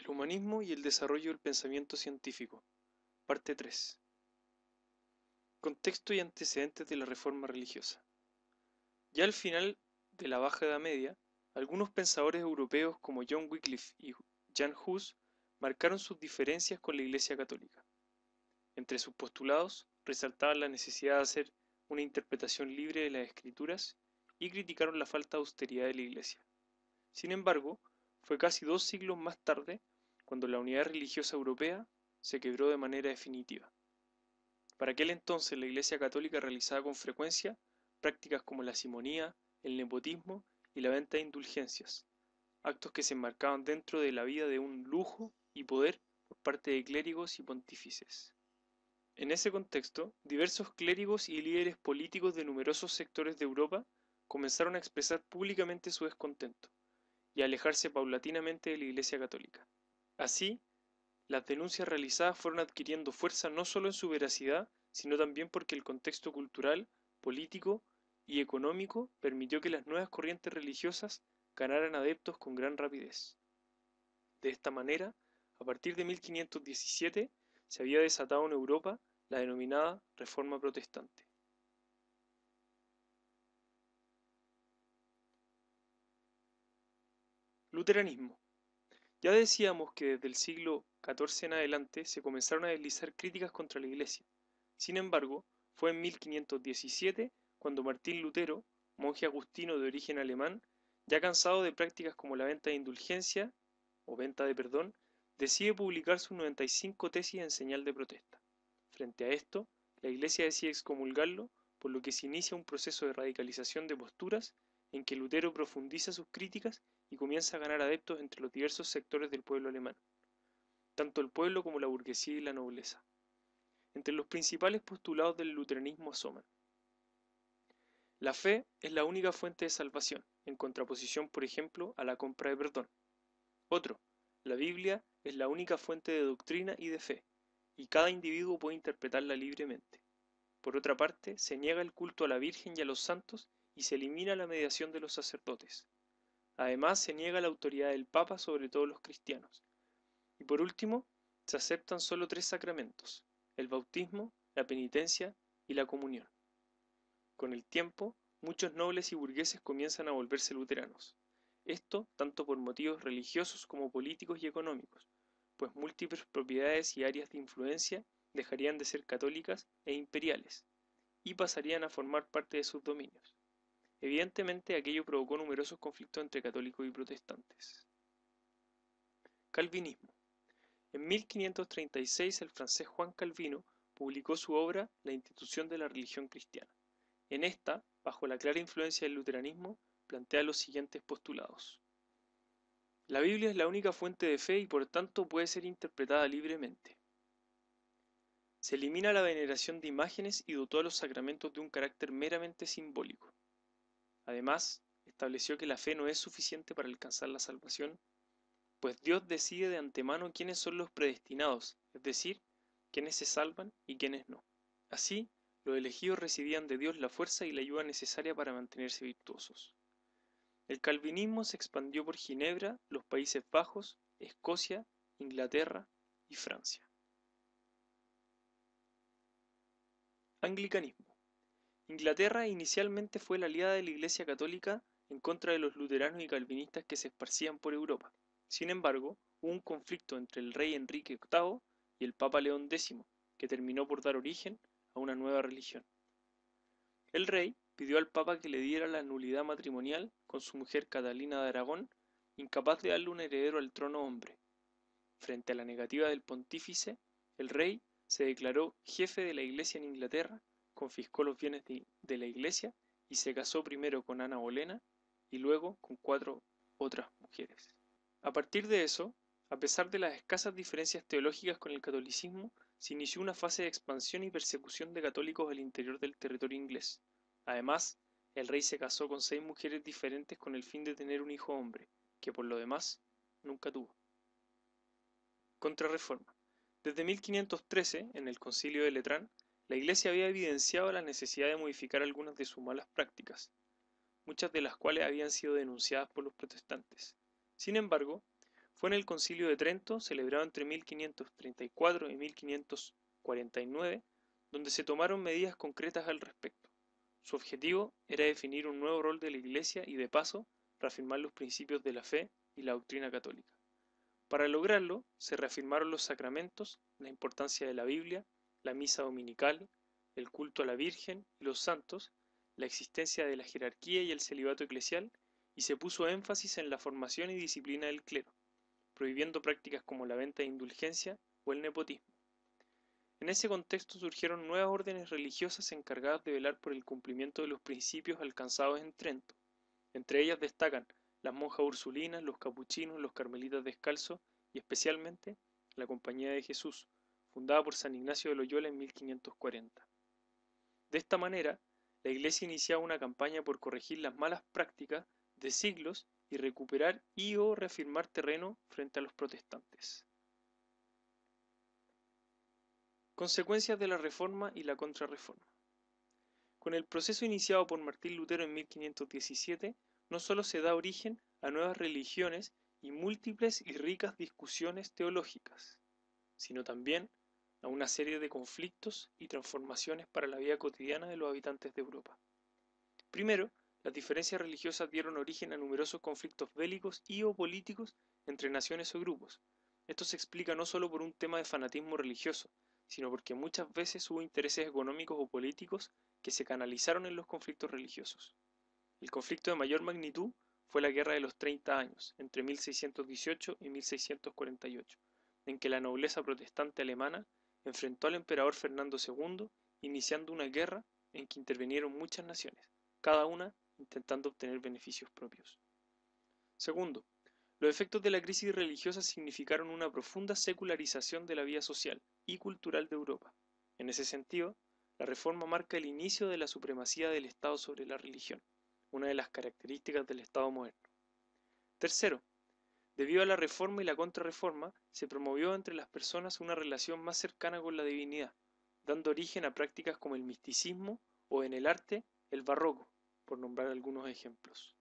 El humanismo y el desarrollo del pensamiento científico. Parte 3. Contexto y antecedentes de la reforma religiosa. Ya al final de la Baja Edad Media, algunos pensadores europeos como John Wycliffe y Jan Hus marcaron sus diferencias con la Iglesia Católica. Entre sus postulados resaltaban la necesidad de hacer una interpretación libre de las Escrituras y criticaron la falta de austeridad de la Iglesia. Sin embargo, fue casi 2 siglos más tarde cuando la unidad religiosa europea se quebró de manera definitiva. Para aquel entonces la Iglesia Católica realizaba con frecuencia prácticas como la simonía, el nepotismo y la venta de indulgencias, actos que se enmarcaban dentro de la vida de un lujo y poder por parte de clérigos y pontífices. En ese contexto, diversos clérigos y líderes políticos de numerosos sectores de Europa comenzaron a expresar públicamente su descontento y a alejarse paulatinamente de la Iglesia Católica. Así, las denuncias realizadas fueron adquiriendo fuerza no solo en su veracidad, sino también porque el contexto cultural, político y económico permitió que las nuevas corrientes religiosas ganaran adeptos con gran rapidez. De esta manera, a partir de 1517, se había desatado en Europa la denominada Reforma Protestante. Luteranismo. Ya decíamos que desde el siglo XIV en adelante se comenzaron a deslizar críticas contra la Iglesia. Sin embargo, fue en 1517 cuando Martín Lutero, monje agustino de origen alemán, ya cansado de prácticas como la venta de indulgencia o venta de perdón, decide publicar sus 95 tesis en señal de protesta. Frente a esto, la Iglesia decide excomulgarlo, por lo que se inicia un proceso de radicalización de posturas en que Lutero profundiza sus críticas y comienza a ganar adeptos entre los diversos sectores del pueblo alemán, tanto el pueblo como la burguesía y la nobleza. Entre los principales postulados del luteranismo asoman: la fe es la única fuente de salvación, en contraposición, por ejemplo, a la compra de perdón. Otro, la Biblia es la única fuente de doctrina y de fe, y cada individuo puede interpretarla libremente. Por otra parte, se niega el culto a la Virgen y a los santos y se elimina la mediación de los sacerdotes. Además, se niega la autoridad del Papa sobre todos los cristianos. Y por último, se aceptan solo 3 sacramentos: el bautismo, la penitencia y la comunión. Con el tiempo, muchos nobles y burgueses comienzan a volverse luteranos. Esto tanto por motivos religiosos como políticos y económicos, pues múltiples propiedades y áreas de influencia dejarían de ser católicas e imperiales, y pasarían a formar parte de sus dominios. Evidentemente, aquello provocó numerosos conflictos entre católicos y protestantes. Calvinismo. En 1536 el francés Juan Calvino publicó su obra La institución de la religión cristiana. En esta, bajo la clara influencia del luteranismo, plantea los siguientes postulados. La Biblia es la única fuente de fe y por tanto puede ser interpretada libremente. Se elimina la veneración de imágenes y dotó a los sacramentos de un carácter meramente simbólico. Además, estableció que la fe no es suficiente para alcanzar la salvación, pues Dios decide de antemano quiénes son los predestinados, es decir, quiénes se salvan y quiénes no. Así, los elegidos recibían de Dios la fuerza y la ayuda necesaria para mantenerse virtuosos. El calvinismo se expandió por Ginebra, los Países Bajos, Escocia, Inglaterra y Francia. Anglicanismo. Inglaterra inicialmente fue la aliada de la Iglesia Católica en contra de los luteranos y calvinistas que se esparcían por Europa. Sin embargo, hubo un conflicto entre el rey Enrique VIII y el Papa León X, que terminó por dar origen a una nueva religión. El rey pidió al Papa que le diera la nulidad matrimonial con su mujer Catalina de Aragón, incapaz de darle un heredero al trono hombre. Frente a la negativa del pontífice, el rey se declaró jefe de la Iglesia en Inglaterra, confiscó los bienes de la Iglesia y se casó primero con Ana Bolena y luego con 4 otras mujeres. A partir de eso, a pesar de las escasas diferencias teológicas con el catolicismo, se inició una fase de expansión y persecución de católicos al interior del territorio inglés. Además, el rey se casó con 6 mujeres diferentes con el fin de tener un hijo hombre, que por lo demás nunca tuvo. Contrarreforma. Desde 1513, en el Concilio de Letrán, la Iglesia había evidenciado la necesidad de modificar algunas de sus malas prácticas, muchas de las cuales habían sido denunciadas por los protestantes. Sin embargo, Fue en el Concilio de Trento, celebrado entre 1534 y 1549, donde se tomaron medidas concretas al respecto. Su objetivo era definir un nuevo rol de la Iglesia y, de paso, reafirmar los principios de la fe y la doctrina católica. Para lograrlo, se reafirmaron los sacramentos, la importancia de la Biblia, la misa dominical, el culto a la Virgen y los santos, la existencia de la jerarquía y el celibato eclesial, y se puso énfasis en la formación y disciplina del clero, prohibiendo prácticas como la venta de indulgencia o el nepotismo. En ese contexto surgieron nuevas órdenes religiosas encargadas de velar por el cumplimiento de los principios alcanzados en Trento. Entre ellas destacan las monjas ursulinas, los capuchinos, los carmelitas descalzos y especialmente la Compañía de Jesús, fundada por San Ignacio de Loyola en 1540. De esta manera, la Iglesia iniciaba una campaña por corregir las malas prácticas de siglos y recuperar y o reafirmar terreno frente a los protestantes. Consecuencias de la Reforma y la Contrarreforma. Con el proceso iniciado por Martín Lutero en 1517, no solo se da origen a nuevas religiones y múltiples y ricas discusiones teológicas, sino también a una serie de conflictos y transformaciones para la vida cotidiana de los habitantes de Europa. Primero, las diferencias religiosas dieron origen a numerosos conflictos bélicos y o políticos entre naciones o grupos. Esto se explica no solo por un tema de fanatismo religioso, sino porque muchas veces hubo intereses económicos o políticos que se canalizaron en los conflictos religiosos. El conflicto de mayor magnitud fue la Guerra de los 30 Años, entre 1618 y 1648, en que la nobleza protestante alemana enfrentó al emperador Fernando II, iniciando una guerra en que intervinieron muchas naciones, cada una intentando obtener beneficios propios. Segundo, los efectos de la crisis religiosa significaron una profunda secularización de la vida social y cultural de Europa. En ese sentido, la Reforma marca el inicio de la supremacía del Estado sobre la religión, una de las características del Estado moderno. Tercero, debido a la Reforma y la Contrarreforma, se promovió entre las personas una relación más cercana con la divinidad, dando origen a prácticas como el misticismo o, en el arte, el barroco, por nombrar algunos ejemplos.